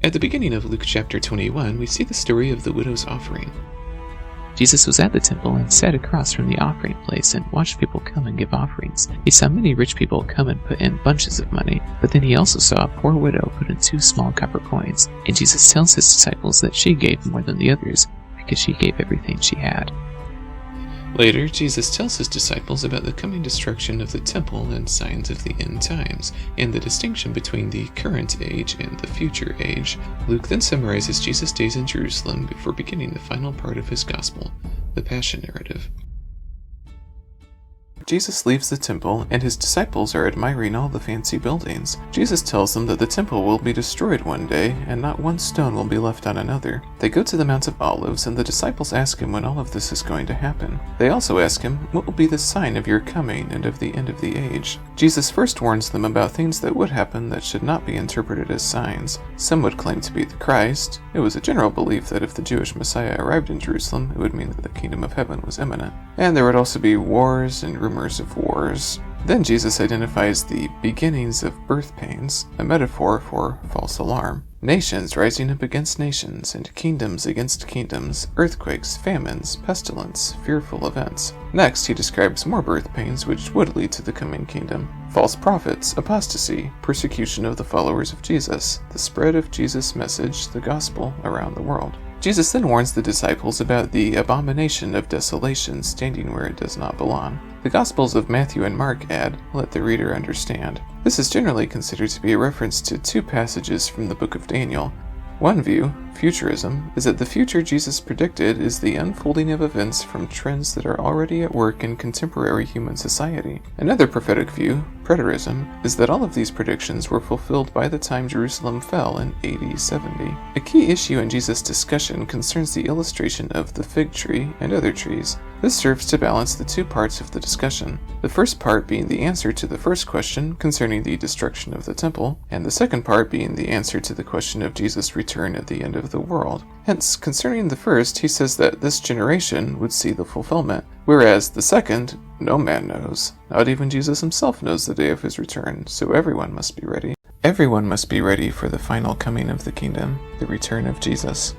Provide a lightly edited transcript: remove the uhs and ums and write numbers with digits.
At the beginning of Luke chapter 21, we see the story of the widow's offering. Jesus was at the temple and sat across from the offering place and watched people come and give offerings. He saw many rich people come and put in bunches of money, but then he also saw a poor widow put in 2 small copper coins, and Jesus tells his disciples that she gave more than the others because she gave everything she had. Later, Jesus tells his disciples about the coming destruction of the temple and signs of the end times, and the distinction between the current age and the future age. Luke then summarizes Jesus' days in Jerusalem before beginning the final part of his gospel, the Passion narrative. Jesus leaves the temple, and his disciples are admiring all the fancy buildings. Jesus tells them that the temple will be destroyed one day, and not one stone will be left on another. They go to the Mount of Olives, and the disciples ask him when all of this is going to happen. They also ask him, "What will be the sign of your coming and of the end of the age?" Jesus first warns them about things that would happen that should not be interpreted as signs. Some would claim to be the Christ. It was a general belief that if the Jewish Messiah arrived in Jerusalem, it would mean that the kingdom of heaven was imminent. And there would also be wars and rumors of wars. Then Jesus identifies the beginnings of birth pains, a metaphor for false alarm. Nations rising up against nations, and kingdoms against kingdoms, earthquakes, famines, pestilence, fearful events. Next, he describes more birth pains which would lead to the coming kingdom. False prophets, apostasy, persecution of the followers of Jesus, the spread of Jesus' message, the gospel, around the world. Jesus then warns the disciples about the abomination of desolation standing where it does not belong. The Gospels of Matthew and Mark add, "Let the reader understand." This is generally considered to be a reference to 2 passages from the book of Daniel. One view, futurism, is that the future Jesus predicted is the unfolding of events from trends that are already at work in contemporary human society. Another prophetic view, preterism, is that all of these predictions were fulfilled by the time Jerusalem fell in AD 70. A key issue in Jesus' discussion concerns the illustration of the fig tree and other trees. This serves to balance the 2 parts of the discussion, the first part being the answer to the first question concerning the destruction of the temple, and the second part being the answer to the question of Jesus' return at the end of the world. Hence, concerning the first, he says that this generation would see the fulfillment, whereas the second, no man knows. Not even Jesus himself knows the day of his return, so everyone must be ready. Everyone must be ready for the final coming of the kingdom, the return of Jesus.